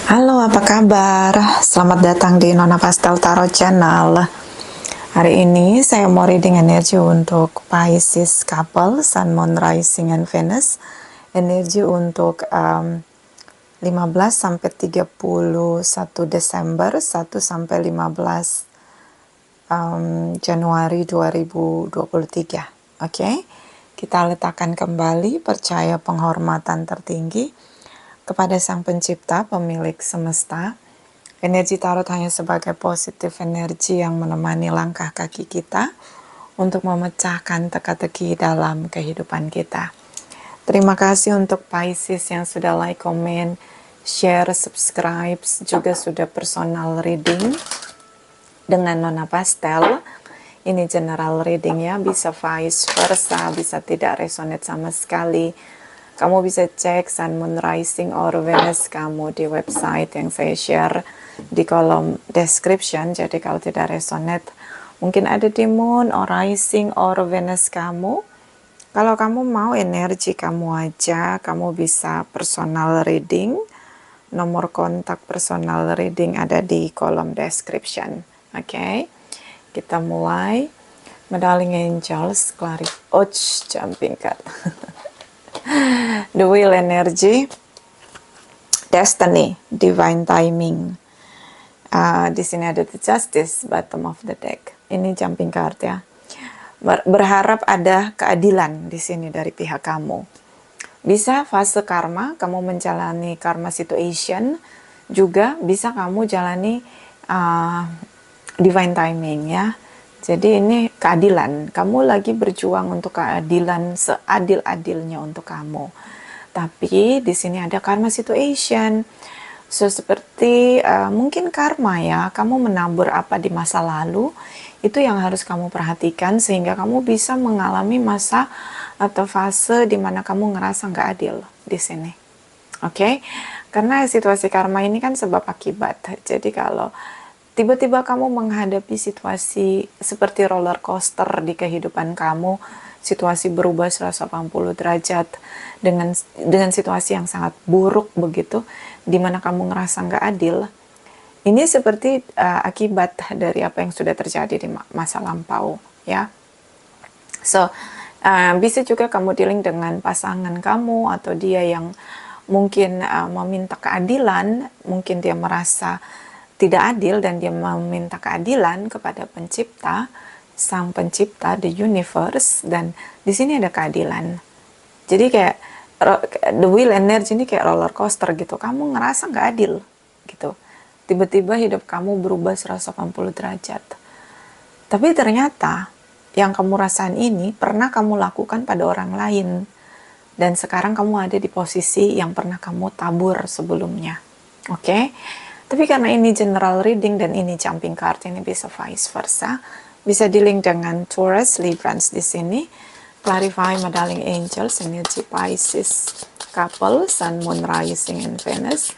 Halo, apa kabar? Selamat datang di Nona Pastel Tarot Channel. Hari ini saya mau reading energi untuk Pisces couple, Sun, Moon, Rising, and Venus. Energi untuk 15 sampai 31 Desember, 1 sampai 15 Januari 2023. Oke, kita letakkan kembali percaya penghormatan tertinggi kepada Sang Pencipta, pemilik semesta. Energi tarot hanya sebagai positif energi yang menemani langkah kaki kita untuk memecahkan teka-teki dalam kehidupan kita. Terima kasih untuk Pisces yang sudah like, comment, share, subscribe, juga sudah personal reading dengan Nona Pastel. Ini general reading ya, bisa vice versa, bisa tidak resonate sama sekali. Kamu bisa cek Sun, Moon, Rising, or Venus kamu di website yang saya share di kolom description. Jadi kalau tidak resonate, mungkin ada di Moon, or Rising, or Venus kamu. Kalau kamu mau energi kamu aja, kamu bisa personal reading. Nomor kontak personal reading ada di kolom description. Oke, kita mulai. Medaling Angels, jumping card. The Wheel energy, Destiny, Divine Timing. Di sini ada The Justice, bottom of the deck. Ini jumping card ya. Berharap ada keadilan di sini dari pihak kamu. Bisa fase karma, kamu menjalani karma situation. Juga bisa kamu jalani divine timing ya. Jadi ini keadilan. Kamu lagi berjuang untuk keadilan seadil-adilnya untuk kamu. Tapi di sini ada karma situation. So seperti mungkin karma ya, kamu menabur apa di masa lalu, itu yang harus kamu perhatikan sehingga kamu bisa mengalami masa atau fase di mana kamu ngerasa nggak adil di sini. Oke? Karena situasi karma ini kan sebab akibat. Jadi kalau tiba-tiba kamu menghadapi situasi seperti roller coaster di kehidupan kamu, situasi berubah 180 derajat dengan situasi yang sangat buruk begitu, di mana kamu ngerasa nggak adil. Ini seperti akibat dari apa yang sudah terjadi di masa lampau, ya. So, bisa juga kamu dealing dengan pasangan kamu atau dia yang mungkin meminta keadilan, mungkin dia merasa tidak adil dan dia meminta keadilan kepada pencipta, sang pencipta, the universe, dan di sini ada keadilan. Jadi kayak the wheel energy ini kayak roller coaster gitu, kamu ngerasa nggak adil gitu. Tiba-tiba hidup kamu berubah 180 derajat. Tapi ternyata yang kamu rasain ini pernah kamu lakukan pada orang lain. Dan sekarang kamu ada di posisi yang pernah kamu tabur sebelumnya. Oke? Tapi karena ini general reading dan ini jumping card, ini bisa vice versa. Bisa di-link dengan Taurus, Librans di sini. Clarify Medaling Angels, energi Pisces couple, Sun, Moon, Rising, and Venus.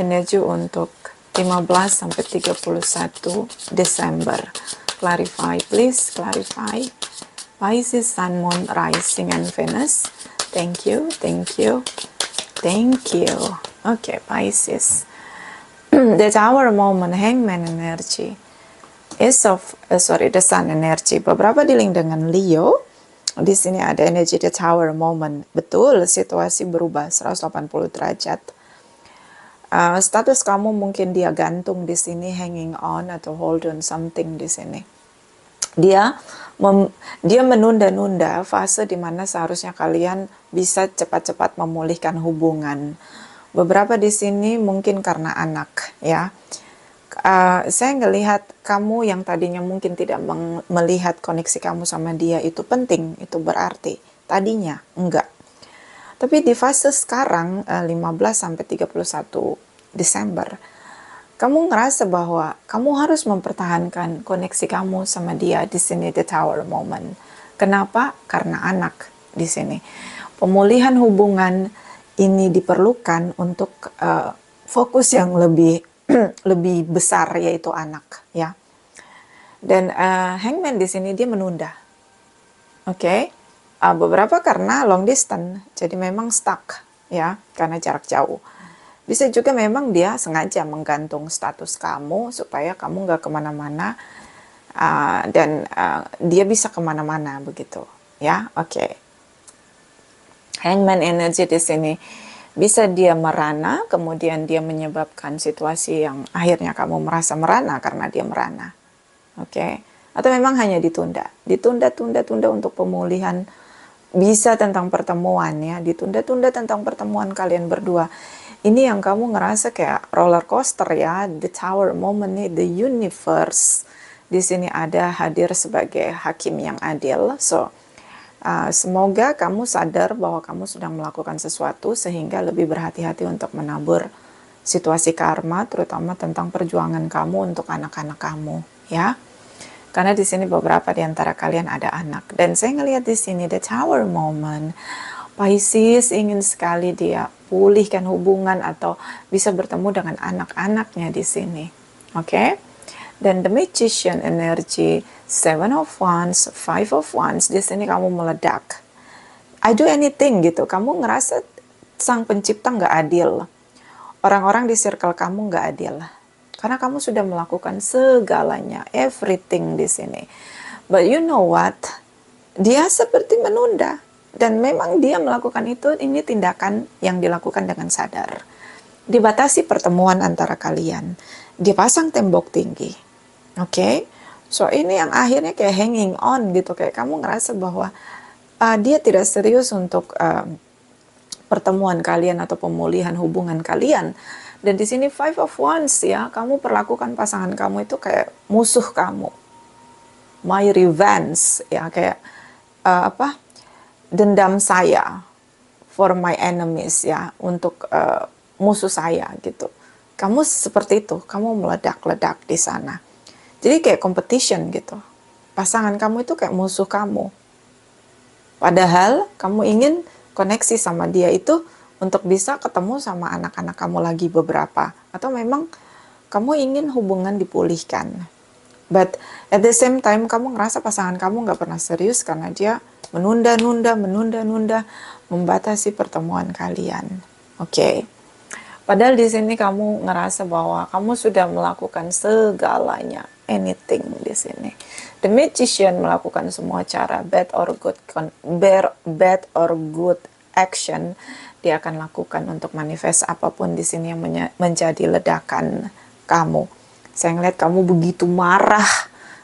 Energi untuk 15 sampai 31 Desember. Clarify, please, clarify. Pisces, Sun, Moon, Rising, and Venus. Thank you, thank you, thank you. Okay, Pisces. The Tower moment, Hangman energy, the Sun energy. Beberapa dealing dengan Leo. Di sini ada energi the Tower moment. Betul, situasi berubah 180 derajat. Status kamu mungkin dia gantung di sini, hanging on atau hold on something di sini. Dia menunda-nunda fase di mana seharusnya kalian bisa cepat-cepat memulihkan hubungan. Beberapa di sini mungkin karena anak, ya. Saya ngelihat kamu yang tadinya mungkin tidak melihat koneksi kamu sama dia itu penting, itu berarti. Tadinya enggak. Tapi di fase sekarang 15 sampai 31 Desember, kamu ngerasa bahwa kamu harus mempertahankan koneksi kamu sama dia di sini, the Tower moment. Kenapa? Karena anak di sini. Pemulihan hubungan ini diperlukan untuk fokus yang lebih lebih besar, yaitu anak, ya. Dan Hangman di sini dia menunda. Oke. Beberapa karena long distance, jadi memang stuck, ya, karena jarak jauh. Bisa juga memang dia sengaja menggantung status kamu supaya kamu nggak kemana-mana, dan dia bisa kemana-mana begitu, ya. Oke. Hangman energy di sini bisa dia merana, kemudian dia menyebabkan situasi yang akhirnya kamu merasa merana karena dia merana. Oke. Atau memang hanya ditunda, ditunda untuk pemulihan. Bisa tentang pertemuan ya, ditunda-tunda tentang pertemuan kalian berdua. Ini yang kamu ngerasa kayak roller coaster ya, the tower moment nih, the universe di sini ada hadir sebagai hakim yang adil. So, semoga kamu sadar bahwa kamu sedang melakukan sesuatu sehingga lebih berhati-hati untuk menabur situasi karma, terutama tentang perjuangan kamu untuk anak-anak kamu, ya. Karena di sini beberapa di antara kalian ada anak. Dan saya ngelihat di sini the tower moment. Pisces ingin sekali dia pulihkan hubungan atau bisa bertemu dengan anak-anaknya di sini. Oke? Dan the magician energy, seven of wands, five of wands, di sini kamu meledak. I do anything gitu. Kamu ngerasa sang pencipta nggak adil. Orang-orang di circle kamu nggak adil. Karena kamu sudah melakukan segalanya, everything di sini. But you know what? Dia seperti menunda. Dan memang dia melakukan itu, ini tindakan yang dilakukan dengan sadar. Dibatasi pertemuan antara kalian. Dipasang tembok tinggi. Oke? So ini yang akhirnya kayak hanging on gitu. Kayak kamu ngerasa bahwa dia tidak serius untuk pertemuan kalian atau pemulihan hubungan kalian. Dan di sini five of wands ya, kamu perlakukan pasangan kamu itu kayak musuh kamu. My revenge ya, kayak dendam saya for my enemies ya, untuk musuh saya gitu. Kamu seperti itu, kamu meledak-ledak di sana. Jadi kayak competition gitu. Pasangan kamu itu kayak musuh kamu. Padahal kamu ingin koneksi sama dia itu untuk bisa ketemu sama anak-anak kamu lagi beberapa. Atau memang kamu ingin hubungan dipulihkan. But at the same time kamu ngerasa pasangan kamu gak pernah serius karena dia menunda-nunda, membatasi pertemuan kalian. Oke. Padahal di sini kamu ngerasa bahwa kamu sudah melakukan segalanya, anything di sini. The magician melakukan semua cara, bad or good action dia akan lakukan untuk manifest apapun di sini yang menjadi ledakan kamu. Saya ngeliat kamu begitu marah,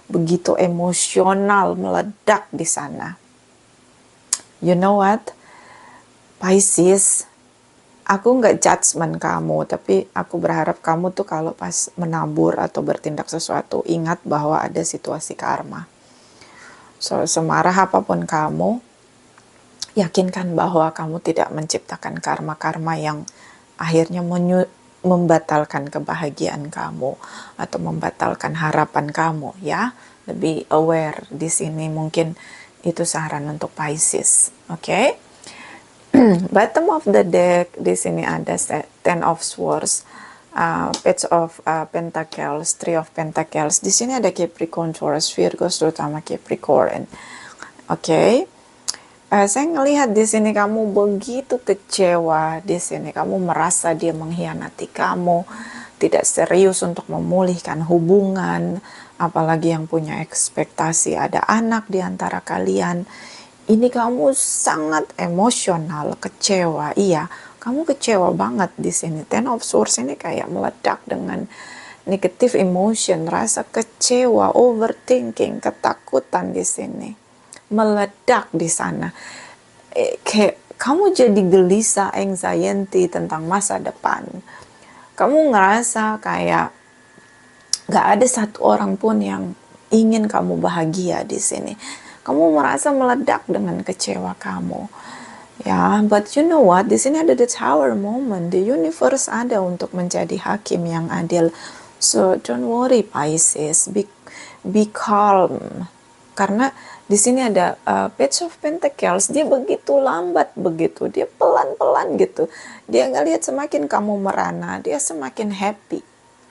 begitu emosional, meledak di sana. You know what? Pisces, aku nggak judgement kamu, tapi aku berharap kamu tuh kalau pas menabur atau bertindak sesuatu, ingat bahwa ada situasi karma. So, semarah apapun kamu, yakinkan bahwa kamu tidak menciptakan karma-karma yang akhirnya membatalkan kebahagiaan kamu atau membatalkan harapan kamu, ya. Lebih aware di sini, mungkin itu saran untuk Pisces. Oke. Bottom of the deck di sini ada Ten of Swords, Page of Pentacles, Three of Pentacles. Di sini ada Capricorn, Taurus, Virgo, terutama Capricorn. Oke. Saya ngelihat di sini kamu begitu kecewa, di sini kamu merasa dia mengkhianati kamu, tidak serius untuk memulihkan hubungan, apalagi yang punya ekspektasi ada anak di antara kalian. Ini kamu sangat emosional, kecewa. Iya, kamu kecewa banget di sini. Ten of Swords ini kayak meledak dengan negative emotion, rasa kecewa, overthinking, ketakutan di sini. Meledak di sana. Kayak kamu jadi gelisah, anxiety tentang masa depan. Kamu ngerasa kayak gak ada satu orang pun yang ingin kamu bahagia di sini. Kamu merasa meledak dengan kecewa kamu. Ya, but you know what? Di sini ada the tower moment. The universe ada untuk menjadi hakim yang adil. So don't worry Pisces. Be calm. Karena di sini ada Page of Pentacles, dia begitu lambat begitu, dia pelan-pelan gitu. Dia ngelihat semakin kamu merana, dia semakin happy.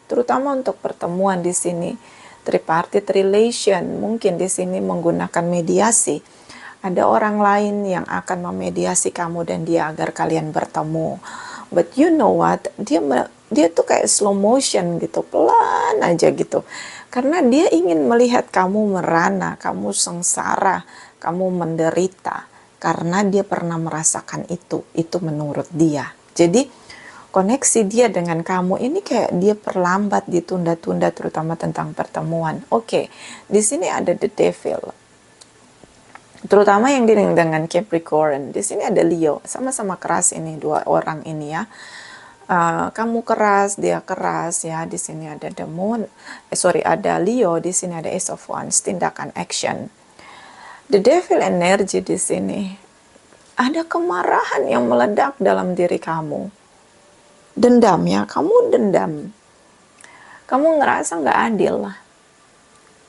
Terutama untuk pertemuan di sini, tripartite relation, mungkin di sini menggunakan mediasi. Ada orang lain yang akan memediasi kamu dan dia agar kalian bertemu. But you know what? Dia tuh kayak slow motion gitu, pelan aja gitu. Karena dia ingin melihat kamu merana, kamu sengsara, kamu menderita. Karena dia pernah merasakan itu. Itu menurut dia. Jadi koneksi dia dengan kamu ini kayak dia perlambat, ditunda-tunda, terutama tentang pertemuan. Oke, di sini ada the devil, terutama yang dengan Capricorn. Di sini ada Leo, sama-sama keras ini dua orang ini ya. Kamu keras, dia keras ya. Di sini ada the Moon, ada Leo. Di sini ada Ace of Wands, tindakan action. The devil energy di sini ada kemarahan yang meledak dalam diri kamu. Dendam ya, kamu dendam. Kamu ngerasa nggak adil lah.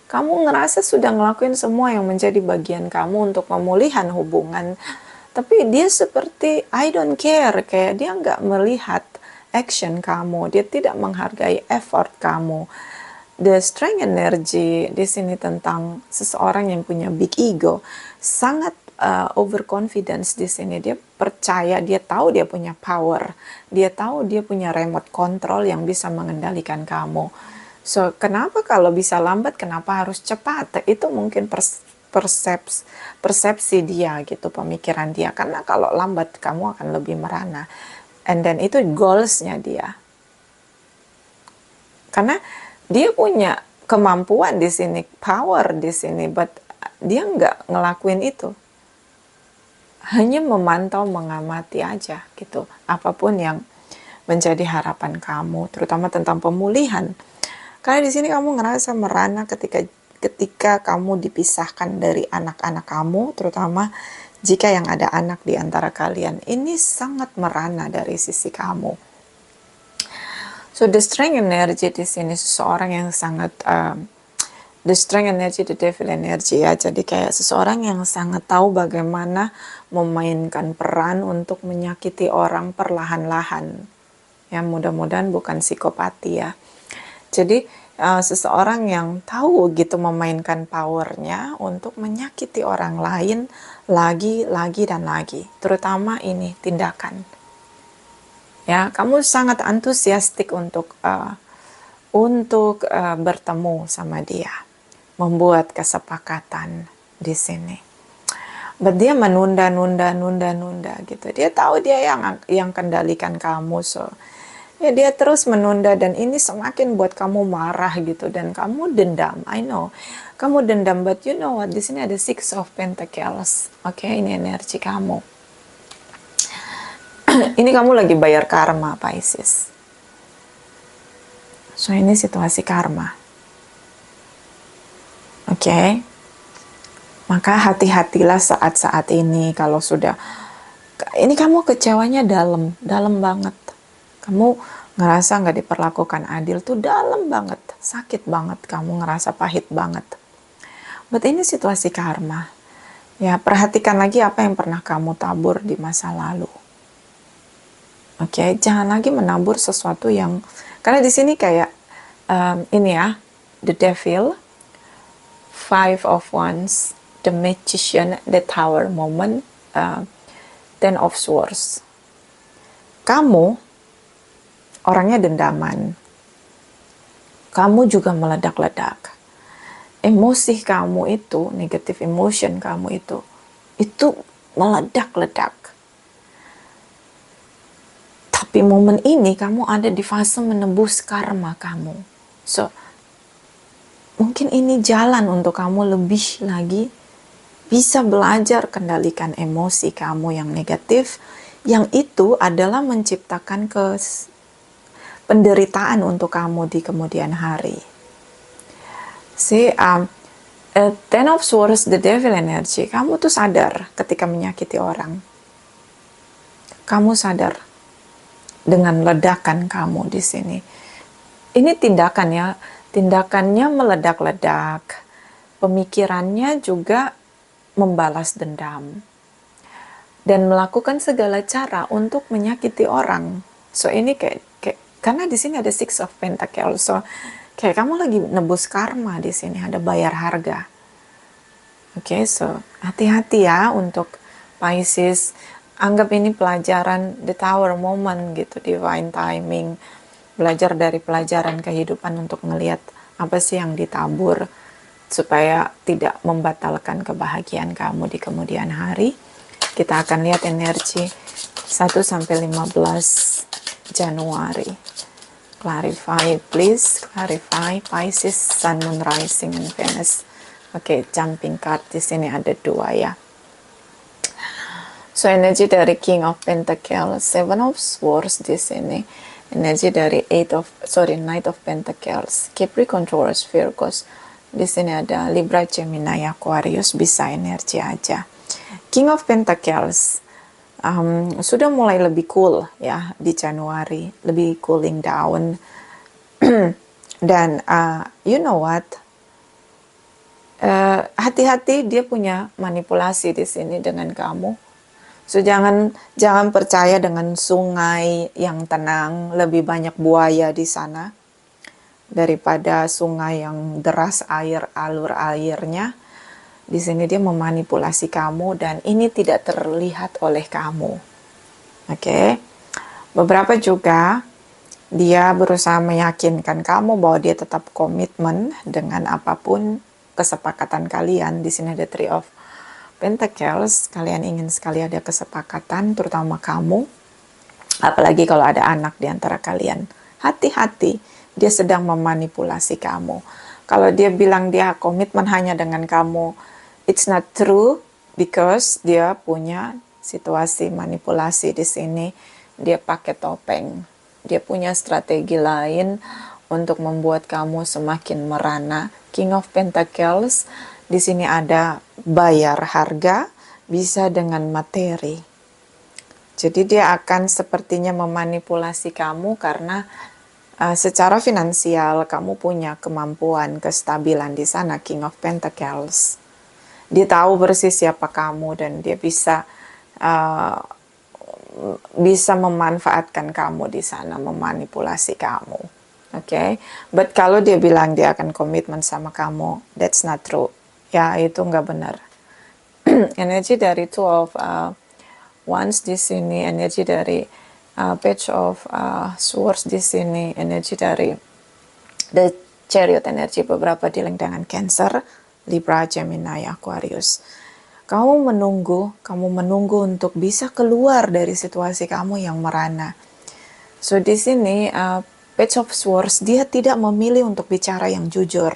Kamu ngerasa sudah ngelakuin semua yang menjadi bagian kamu untuk pemulihan hubungan. Tapi dia seperti I don't care, kayak dia nggak melihat action kamu. Dia tidak menghargai effort kamu. The strength energy di sini tentang seseorang yang punya big ego, sangat overconfidence di sini. Dia percaya, dia tahu dia punya power, dia tahu dia punya remote control yang bisa mengendalikan kamu. So, kenapa kalau bisa lambat, kenapa harus cepat? Itu mungkin persepsi dia gitu, pemikiran dia. Karena kalau lambat, kamu akan lebih merana. And then itu goals-nya dia. Karena dia punya kemampuan di sini, power di sini, but dia nggak ngelakuin itu. Hanya memantau, mengamati aja gitu. Apapun yang menjadi harapan kamu, terutama tentang pemulihan. Karena di sini kamu ngerasa merana ketika kamu dipisahkan dari anak-anak kamu, terutama jika yang ada anak di antara kalian. Ini sangat merana dari sisi kamu. So the strength energy di sini seseorang yang sangat the strength energy, the devil energy ya. Jadi kayak seseorang yang sangat tahu bagaimana memainkan peran untuk menyakiti orang perlahan-lahan. Ya, mudah-mudahan bukan psikopati ya. Jadi seseorang yang tahu gitu memainkan powernya untuk menyakiti orang lain lagi dan lagi. Terutama ini tindakan. Ya, kamu sangat antusiastik untuk bertemu sama dia, membuat kesepakatan di sini. But dia menunda gitu. Dia tahu dia yang kendalikan kamu, so ya dia terus menunda, dan ini semakin buat kamu marah gitu, dan kamu dendam. I know kamu dendam, but you know what, di sini ada Six of Pentacles. Oke, ini energi kamu. Ini kamu lagi bayar karma, Pisces. So ini situasi karma. Oke. Maka hati-hatilah saat-saat ini kalau sudah ini kamu kecewanya dalam banget. Kamu ngerasa nggak diperlakukan adil tuh dalam banget, sakit banget, kamu ngerasa pahit banget. But ini situasi karma. Ya, perhatikan lagi apa yang pernah kamu tabur di masa lalu. Oke, jangan lagi menabur sesuatu yang, karena di sini kayak ini ya, the devil, Five of Wands, the magician, the tower moment, Ten of Swords. Kamu orangnya dendaman. Kamu juga meledak-ledak. Emosi kamu itu, negative emotion kamu itu meledak-ledak. Tapi momen ini kamu ada di fase menebus karma kamu. So, mungkin ini jalan untuk kamu lebih lagi bisa belajar kendalikan emosi kamu yang negatif, yang itu adalah menciptakan penderitaan untuk kamu di kemudian hari. See, Ten of Swords, the devil energy, kamu tuh sadar ketika menyakiti orang. Kamu sadar dengan ledakan kamu di sini. Ini tindakannya meledak-ledak. Pemikirannya juga membalas dendam. Dan melakukan segala cara untuk menyakiti orang. So ini kayak karena di sini ada Six of Pentacles, so kayak kamu lagi nebus karma di sini, ada bayar harga. Oke, so hati-hati ya untuk Pisces. anggap ini pelajaran the tower moment gitu, divine timing. Belajar dari pelajaran kehidupan untuk melihat apa sih yang ditabur supaya tidak membatalkan kebahagiaan kamu di kemudian hari. Kita akan lihat energi 1 sampai 15 Januari. Clarify, please. Clarify. Pisces, Sun, Moon, Rising, and Venus. Oke, jumping card di sini ada 2 ya. So, energi dari King of Pentacles, Seven of Swords di sini. Energi dari Knight of Pentacles, Capricorn, Taurus, Virgos. Di sini ada Libra, Gemini, Aquarius, bisa energi aja. King of Pentacles sudah mulai lebih cool ya di Januari, lebih cooling down. Dan you know what? Hati-hati, dia punya manipulasi di sini dengan kamu. So jangan percaya dengan sungai yang tenang, lebih banyak buaya di sana daripada sungai yang deras alur airnya. Di sini dia memanipulasi kamu dan ini tidak terlihat oleh kamu. Oke. Beberapa juga dia berusaha meyakinkan kamu bahwa dia tetap komitmen dengan apapun kesepakatan kalian. Di sini ada Three of Pentacles, kalian ingin sekali ada kesepakatan, terutama kamu, apalagi kalau ada anak di antara kalian. Hati-hati, dia sedang memanipulasi kamu. Kalau dia bilang dia komitmen hanya dengan kamu, it's not true, because dia punya situasi manipulasi di sini. Dia pakai topeng. Dia punya strategi lain untuk membuat kamu semakin merana. King of Pentacles, di sini ada bayar harga, bisa dengan materi. Jadi dia akan sepertinya memanipulasi kamu karena secara finansial kamu punya kemampuan, kestabilan di sana, King of Pentacles. Dia tahu persis siapa kamu dan dia bisa memanfaatkan kamu di sana, memanipulasi kamu. Oke, but kalau dia bilang dia akan komitmen sama kamu, that's not true. Ya, itu nggak benar. Energi dari Two of Wands di sini, energi dari Page of Swords di sini, energi dari The Chariot, energi beberapa dealing dengan Cancer, Libra, Gemini, Aquarius. Kamu menunggu untuk bisa keluar dari situasi kamu yang merana. So di sini Page of Swords, dia tidak memilih untuk bicara yang jujur.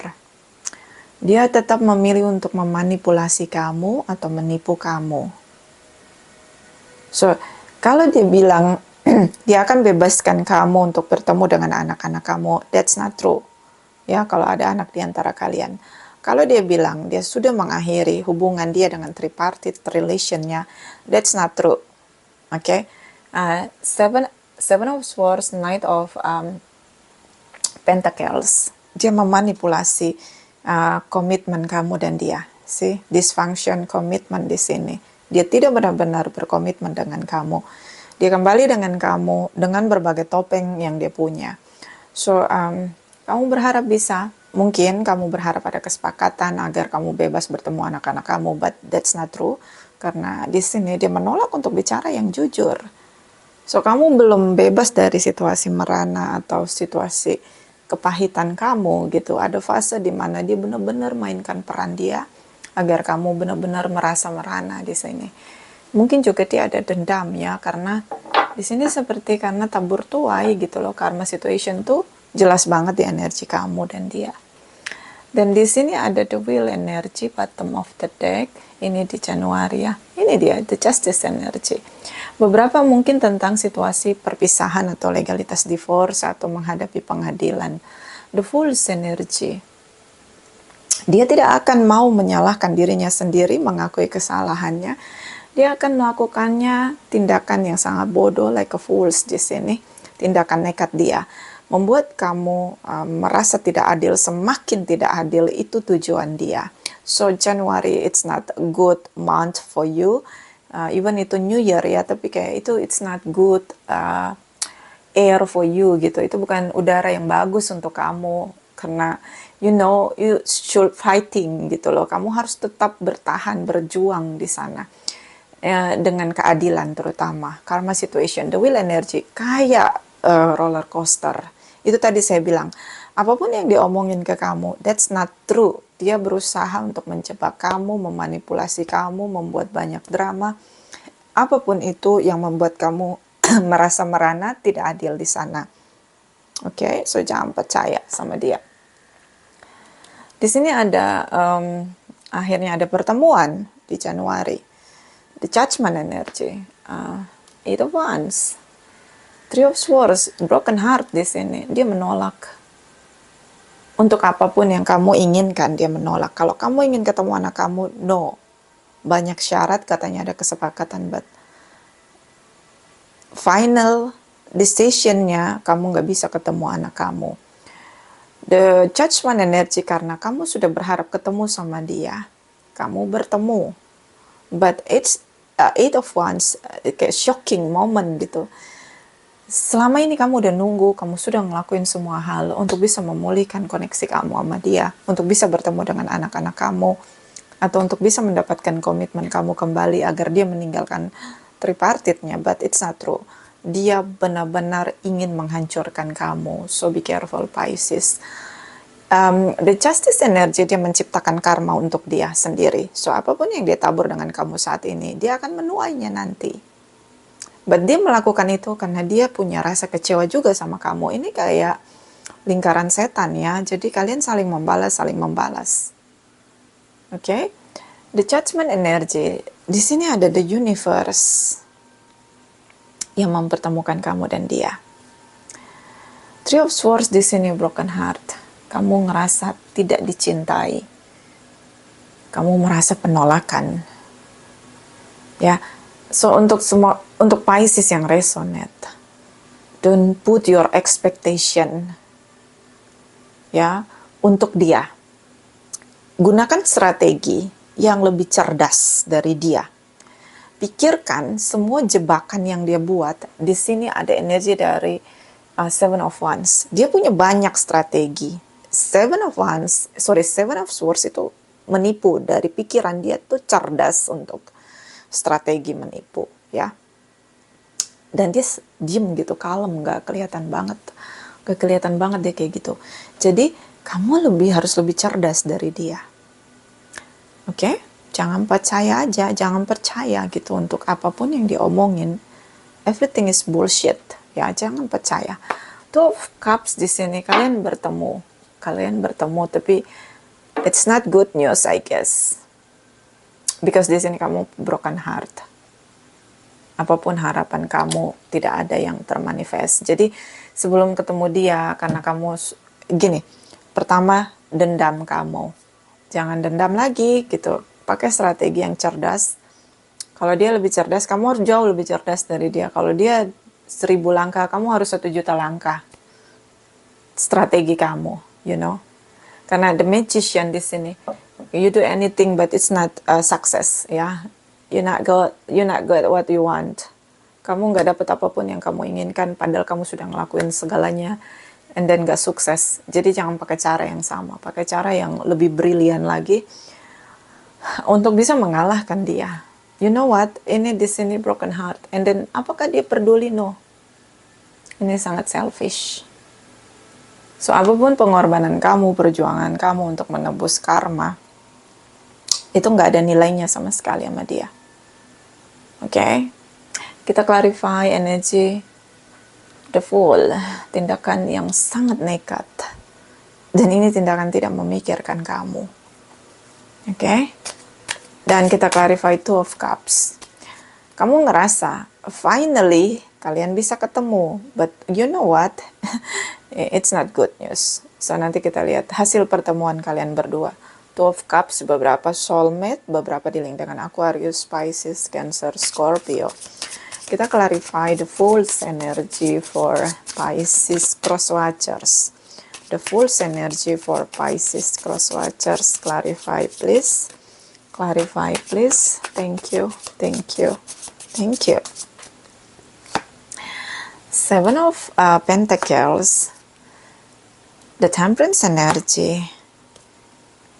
Dia tetap memilih untuk memanipulasi kamu atau menipu kamu. So, kalau dia bilang dia akan bebaskan kamu untuk bertemu dengan anak-anak kamu, that's not true. Ya, kalau ada anak di antara kalian. Kalau dia bilang dia sudah mengakhiri hubungan dia dengan tripartite relationnya, that's not true. Oke, Seven of Swords, Knight of Pentacles, dia memanipulasi komitmen kamu dan dia. See, dysfunction komitmen di sini. Dia tidak benar-benar berkomitmen dengan kamu. Dia kembali dengan kamu dengan berbagai topeng yang dia punya. So, kamu berharap mungkin kamu berharap ada kesepakatan agar kamu bebas bertemu anak-anak kamu, but that's not true. Karena di sini dia menolak untuk bicara yang jujur. So, kamu belum bebas dari situasi merana atau situasi kepahitan kamu gitu. Ada fase di mana dia benar-benar mainkan peran dia agar kamu benar-benar merasa merana di sini. Mungkin juga dia ada dendam ya, karena di sini seperti karena tabur tuai gitu loh. Karma situation tuh jelas banget di energi kamu dan dia. Dan di sini ada the wheel energy, bottom of the deck. Ini di Januari ya. Ini dia the justice energy. Beberapa mungkin tentang situasi perpisahan atau legalitas divorce atau menghadapi pengadilan. The Fool's energy. Dia tidak akan mau menyalahkan dirinya sendiri, mengakui kesalahannya. Dia akan melakukannya tindakan yang sangat bodoh, like a fool's di sini. Tindakan nekat dia. Membuat kamu merasa tidak adil, semakin tidak adil, itu tujuan dia. So January, it's not a good month for you. Even itu New Year ya, tapi kayak itu it's not good air for you gitu. Itu bukan udara yang bagus untuk kamu, karena you know you should fighting gitu loh. Kamu harus tetap bertahan, berjuang di sana. dengan keadilan terutama. Karma situation, the wheel energy, kayak roller coaster. Itu tadi saya bilang, apapun yang diomongin ke kamu, that's not true. Dia berusaha untuk menjebak kamu, memanipulasi kamu, membuat banyak drama. Apapun itu yang membuat kamu merasa merana, tidak adil di sana. Oke, so jangan percaya sama dia. Di sini ada akhirnya ada pertemuan di Januari. The Judgment energy, Eight of Wands, Three of Swords, broken heart di sini. Dia menolak. Untuk apapun yang kamu inginkan, dia menolak. Kalau kamu ingin ketemu anak kamu, no. Banyak syarat, katanya ada kesepakatan, but final decision-nya, kamu nggak bisa ketemu anak kamu. The Judgment energy, karena kamu sudah berharap ketemu sama dia, kamu bertemu. But it's Eight of Wands, kayak shocking moment gitu. Selama ini kamu udah nunggu, kamu sudah ngelakuin semua hal untuk bisa memulihkan koneksi kamu sama dia, untuk bisa bertemu dengan anak-anak kamu, atau untuk bisa mendapatkan komitmen kamu kembali agar dia meninggalkan tripartitnya. But it's not true. Dia benar-benar ingin menghancurkan kamu. So be careful, Pisces. The Justice energy, dia menciptakan karma untuk dia sendiri. So apapun yang dia tabur dengan kamu saat ini, dia akan menuainya nanti. But dia melakukan itu karena dia punya rasa kecewa juga sama kamu. Ini kayak lingkaran setan ya. Jadi kalian saling membalas, saling membalas. Oke? The Judgment energy, di sini ada the universe yang mempertemukan kamu dan dia. Three of Swords di sini broken heart. Kamu ngerasa tidak dicintai. Kamu merasa penolakan. Ya. So untuk Pisces yang resonate, don't put your expectation ya untuk dia. Gunakan strategi yang lebih cerdas dari dia. Pikirkan semua jebakan yang dia buat. Di sini ada energi dari Seven of Wands. Dia punya banyak strategi. Seven of Swords itu menipu. Dari pikiran dia tuh cerdas untuk strategi menipu ya, dan dia diem gitu, kalem, gak kelihatan banget dia kayak gitu. Jadi kamu harus lebih cerdas dari dia. Oke? Jangan percaya aja, jangan percaya gitu untuk apapun yang diomongin. Everything is bullshit ya, jangan percaya. Two of Cups di sini, kalian bertemu tapi it's not good news I guess. Because di sini kamu broken heart. Apapun harapan kamu, tidak ada yang termanifest. Jadi sebelum ketemu dia, karena kamu gini, pertama dendam kamu. Jangan dendam lagi gitu. Pakai strategi yang cerdas. Kalau dia lebih cerdas, kamu harus jauh lebih cerdas dari dia. Kalau dia 1000 langkah, kamu harus 1 juta langkah. Strategi kamu, you know. Karena the magician di sini, you do anything but it's not success ya. You're not good at what you want. Kamu nggak dapat apapun yang kamu inginkan padahal kamu sudah ngelakuin segalanya and then nggak sukses. Jadi jangan pakai cara yang sama, pakai cara yang lebih brilian lagi untuk bisa mengalahkan dia. You know what? Ini di sini broken heart. And then apakah dia peduli? No. Ini sangat selfish. So, apapun pengorbanan kamu, perjuangan kamu untuk menebus karma, itu nggak ada nilainya sama sekali sama dia. Oke? Kita clarify energi the Fool. Tindakan yang sangat nekat. Dan ini tindakan tidak memikirkan kamu. Oke? Dan kita clarify Two of Cups. Kamu ngerasa, finally, kalian bisa ketemu. But you know what? It's not good news. So nanti kita lihat hasil pertemuan kalian berdua. Two of Cups, beberapa soulmate, beberapa dealing dengan Aquarius, Pisces, Cancer, Scorpio. Kita clarify the Fool's energy for Pisces cross watchers. The Fool's energy for Pisces cross watchers. Clarify please. Clarify please. Thank you. Thank you. Thank you. Seven of Pentacles. The Temperance energy,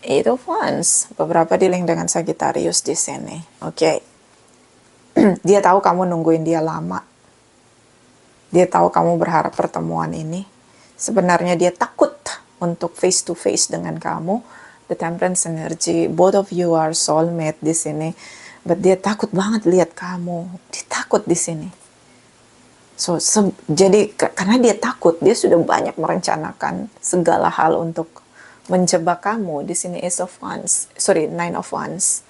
Eight of Wands, beberapa dealing dengan Sagittarius di sini. Oke. Dia tahu kamu nungguin dia lama. Dia tahu kamu berharap pertemuan ini. Sebenarnya dia takut untuk face to face dengan kamu. The Temperance energy, both of you are soulmate di sini. But dia takut banget lihat kamu. Dia takut di sini. Jadi karena dia takut, dia sudah banyak merencanakan segala hal untuk menjebak kamu. Di sini Nine of Wands.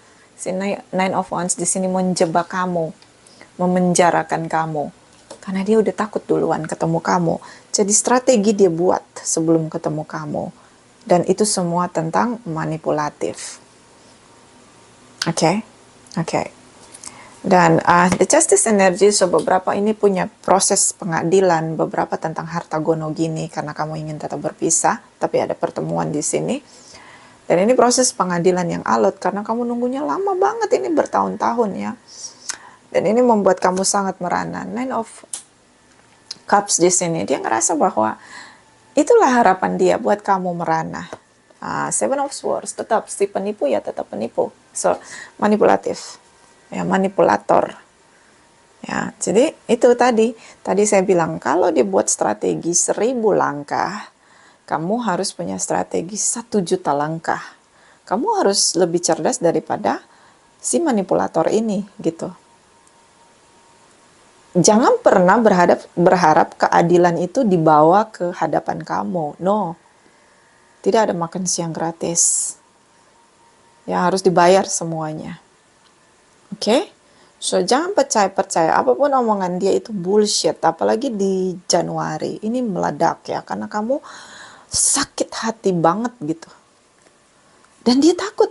Nine of Wands di sini menjebak kamu, memenjarakan kamu. Karena dia udah takut duluan ketemu kamu. Jadi strategi dia buat sebelum ketemu kamu. Dan itu semua tentang manipulatif. Oke. Dan the Justice energy, beberapa ini punya proses pengadilan, beberapa tentang harta gono gini karena kamu ingin tetap berpisah, tapi ada pertemuan di sini. Dan ini proses pengadilan yang alot karena kamu nunggunya lama banget, ini bertahun-tahun ya. Dan ini membuat kamu sangat merana. Nine of Cups di sini, dia ngerasa bahwa itulah harapan dia buat kamu merana. Seven of Swords, tetap si penipu ya tetap penipu. Manipulatif. Ya, manipulator. Ya, jadi itu tadi saya bilang kalau dibuat strategi 1000 langkah, kamu harus punya strategi 1 juta langkah. Kamu harus lebih cerdas daripada si manipulator ini gitu. Jangan pernah berharap keadilan itu dibawa ke hadapan kamu. No. Tidak ada makan siang gratis. Ya, harus dibayar semuanya. Oke? Jangan percaya apapun omongan dia itu bullshit, apalagi di Januari. Ini meledak ya, karena kamu sakit hati banget gitu. Dan dia takut.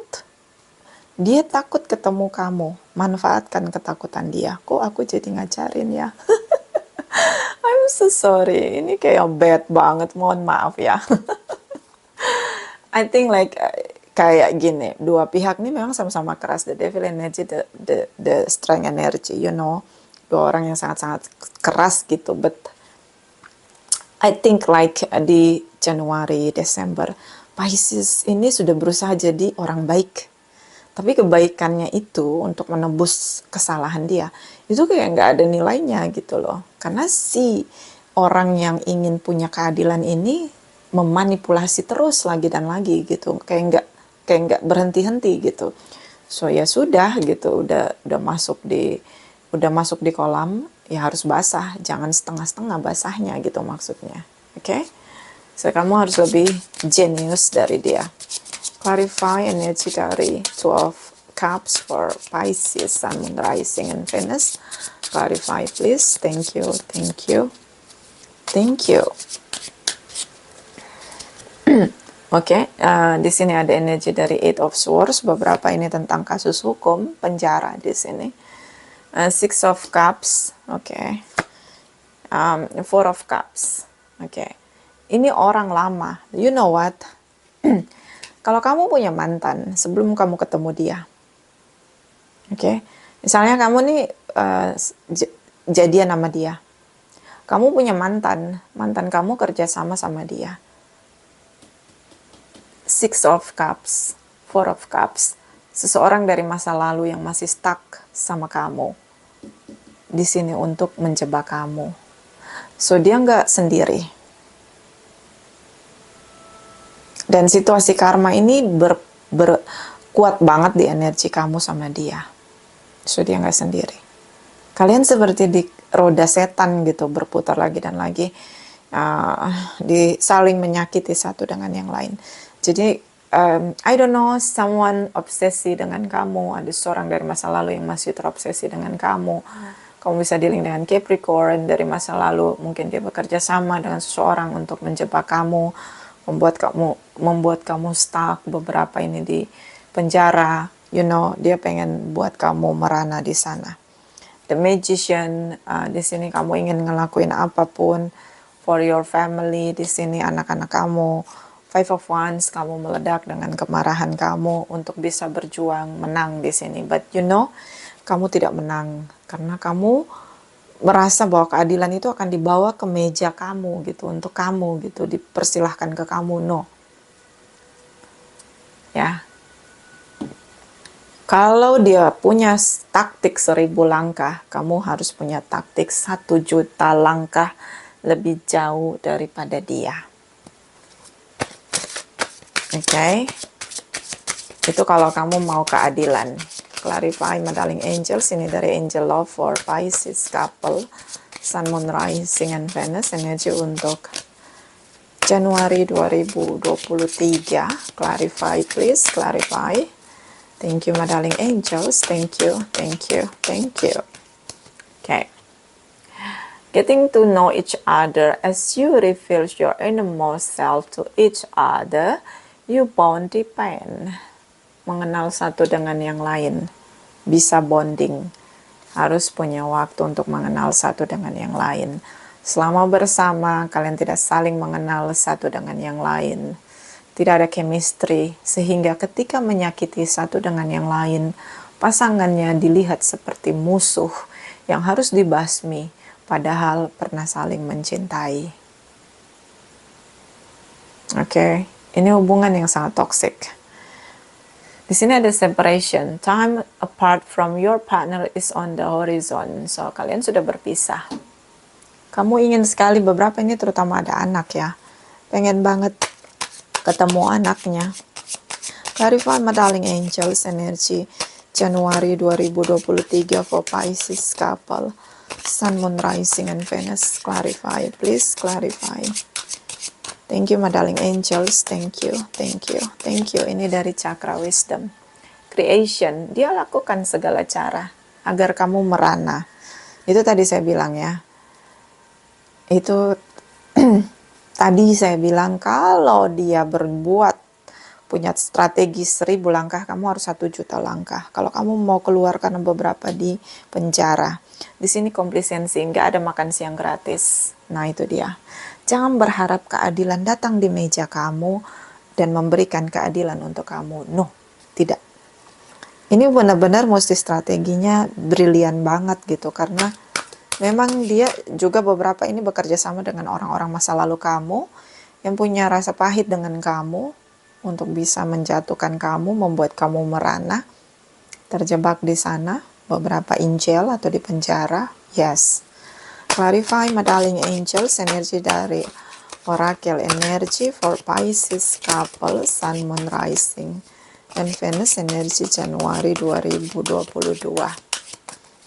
Dia takut ketemu kamu. Manfaatkan ketakutan dia. Kok aku jadi ngajarin ya? I'm so sorry. Ini kayak bad banget. Mohon maaf ya. I think kayak gini, dua pihak ini memang sama-sama keras, the devil energy, the strength energy, dua orang yang sangat-sangat keras gitu. But I think di Januari, Desember, Pisces ini sudah berusaha jadi orang baik, tapi kebaikannya itu untuk menebus kesalahan dia itu kayak nggak ada nilainya gitu loh, karena si orang yang ingin punya keadilan ini memanipulasi terus lagi dan lagi gitu, kayak nggak berhenti-henti gitu. Ya sudah gitu, udah masuk di kolam ya harus basah, jangan setengah-setengah basahnya gitu maksudnya. Oke? Kamu harus lebih jenius dari dia. Clarify energy dari Two of Cups for Pisces, Sun, Moon, Rising, and Venus. Clarify please. Thank you. Oke, di sini ada energi dari Eight of Swords. Beberapa ini tentang kasus hukum, penjara di sini. Six of Cups, oke. Four of Cups, oke. Ini orang lama. You know what? Kalau kamu punya mantan sebelum kamu ketemu dia, oke. Misalnya kamu nih jadian sama dia. Kamu punya mantan kamu kerja sama dia. Six of Cups, Four of Cups, seseorang dari masa lalu yang masih stuck sama kamu di sini untuk menjebak kamu. Dia nggak sendiri. Dan situasi karma ini kuat banget di energi kamu sama dia. Dia nggak sendiri. Kalian seperti di roda setan gitu, berputar lagi dan lagi, saling menyakiti satu dengan yang lain. Jadi, I don't know, someone obsesi dengan kamu, ada seorang dari masa lalu yang masih terobsesi dengan kamu. Kamu bisa dealing dengan Capricorn dari masa lalu, mungkin dia bekerja sama dengan seseorang untuk menjebak kamu, membuat kamu stuck beberapa ini di penjara, dia pengen buat kamu merana di sana. The Magician, di sini kamu ingin ngelakuin apapun for your family, di sini anak-anak kamu. Five of Wands, kamu meledak dengan kemarahan kamu untuk bisa berjuang, menang di sini. But kamu tidak menang karena kamu merasa bahwa keadilan itu akan dibawa ke meja kamu gitu, untuk kamu gitu, dipersilahkan ke kamu. No. Ya. Kalau dia punya taktik 1000 langkah, kamu harus punya taktik 1 juta langkah lebih jauh daripada dia. Oke? Itu kalau kamu mau keadilan. Clarify, my darling angels. Ini dari Angel Love for Pisces couple. Sun, Moon, Rising, and Venus. Energi untuk Januari 2023. Clarify, please. Clarify. Thank you, my darling angels. Thank you, thank you, thank you. Okay. Getting to know each other as you reveal your innermost self to each other, you bond deepen. Mengenal satu dengan yang lain. Bisa bonding. Harus punya waktu untuk mengenal satu dengan yang lain. Selama bersama, kalian tidak saling mengenal satu dengan yang lain. Tidak ada chemistry, sehingga ketika menyakiti satu dengan yang lain, pasangannya dilihat seperti musuh yang harus dibasmi, padahal pernah saling mencintai. Oke, ini hubungan yang sangat toxic. Di sini ada separation. Time apart from your partner is on the horizon. So, kalian sudah berpisah. Kamu ingin sekali, beberapa ini terutama ada anak ya. Pengen banget ketemu anaknya. Clarify, my darling angels, energy Januari 2023 for Pisces couple. Sun, Moon, Rising, and Venus. Clarify, please clarify. Thank you, my darling angels. Thank you, thank you, thank you. Ini dari Chakra Wisdom. Creation, dia lakukan segala cara agar kamu merana. Itu tadi saya bilang ya. Itu tadi saya bilang kalau dia berbuat punya strategi 1000 langkah, kamu harus 1 juta langkah. Kalau kamu mau keluar karena beberapa di penjara, di sini komplisensi, nggak ada makan siang gratis. Nah itu dia. Jangan berharap keadilan datang di meja kamu dan memberikan keadilan untuk kamu. No, tidak. Ini benar-benar mesti strateginya brilian banget gitu, karena memang dia juga beberapa ini bekerja sama dengan orang-orang masa lalu kamu yang punya rasa pahit dengan kamu untuk bisa menjatuhkan kamu, membuat kamu merana, terjebak di sana, beberapa angel atau di penjara. Yes. Clarify, my darling angels, energi dari Oracle energy for Pisces couple, Sun, Moon, Rising, and Venus, energi Januari 2022.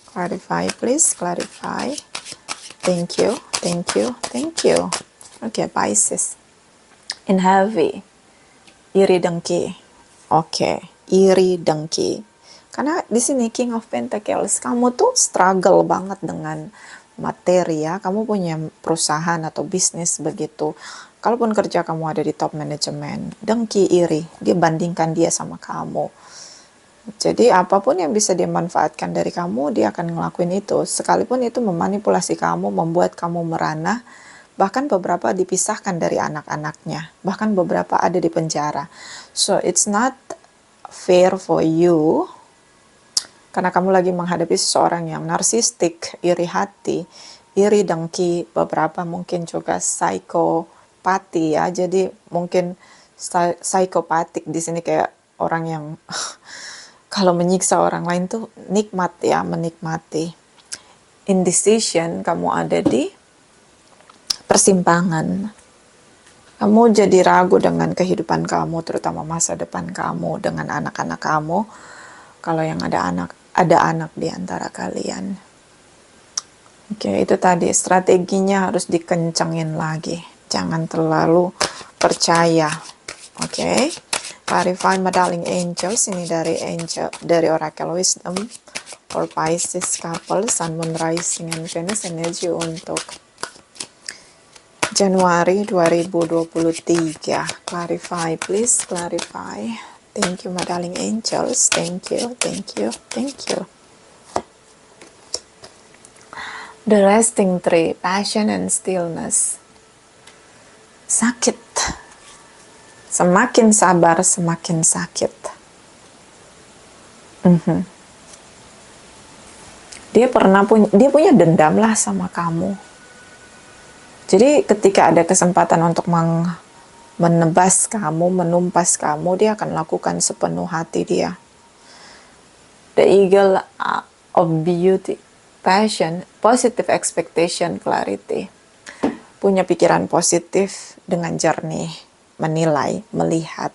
Clarify, please, clarify. Thank you, thank you, thank you. Okay, Pisces. In heavy, iri dengki. Oke, iri dengki. Karena di sini King of Pentacles, kamu tuh struggle banget dengan materi ya. Kamu punya perusahaan atau bisnis begitu. Kalaupun kerja kamu ada di top manajemen, dengki, iri, dia bandingkan dia sama kamu. Jadi apapun yang bisa dia manfaatkan dari kamu, dia akan ngelakuin itu. Sekalipun itu memanipulasi kamu, membuat kamu merana, bahkan beberapa dipisahkan dari anak-anaknya, bahkan beberapa ada di penjara. So it's not fair for you, karena kamu lagi menghadapi seseorang yang narsistik, iri hati, iri dengki, beberapa mungkin juga psikopati ya. Jadi mungkin psikopatik di sini kayak orang yang kalau menyiksa orang lain tuh nikmat ya, menikmati. Indecision, kamu ada di persimpangan. Kamu jadi ragu dengan kehidupan kamu, terutama masa depan kamu dengan anak-anak kamu. Kalau yang ada anak di antara kalian. Oke, itu tadi strateginya harus dikencengin lagi. Jangan terlalu percaya. Oke. Clarify, my darling angels. Ini dari Oracle Wisdom for Pisces couple, Sun, Moon, Rising, and Venus, energi untuk Januari 2023. Clarify, please, clarify. Thank you, my darling angels. Thank you, thank you, thank you. The resting tree, passion and stillness. Sakit. Semakin sabar, semakin sakit. Dia punya dendam lah sama kamu. Jadi ketika ada kesempatan untuk menebas kamu, menumpas kamu, dia akan lakukan sepenuh hati dia. The eagle of beauty, passion, positive expectation, clarity. Punya pikiran positif dengan jernih, menilai, melihat.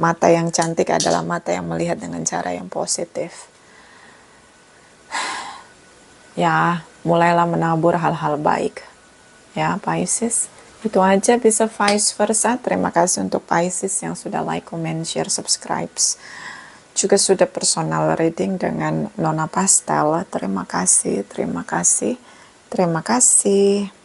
Mata yang cantik adalah mata yang melihat dengan cara yang positif. Ya, mulailah menabur hal-hal baik. Ya, Pisces. Itu aja, bisa vice versa. Terima kasih untuk Pisces yang sudah like, comment, share, subscribe. Juga sudah personal reading dengan Nona Pastel. Terima kasih, terima kasih, terima kasih.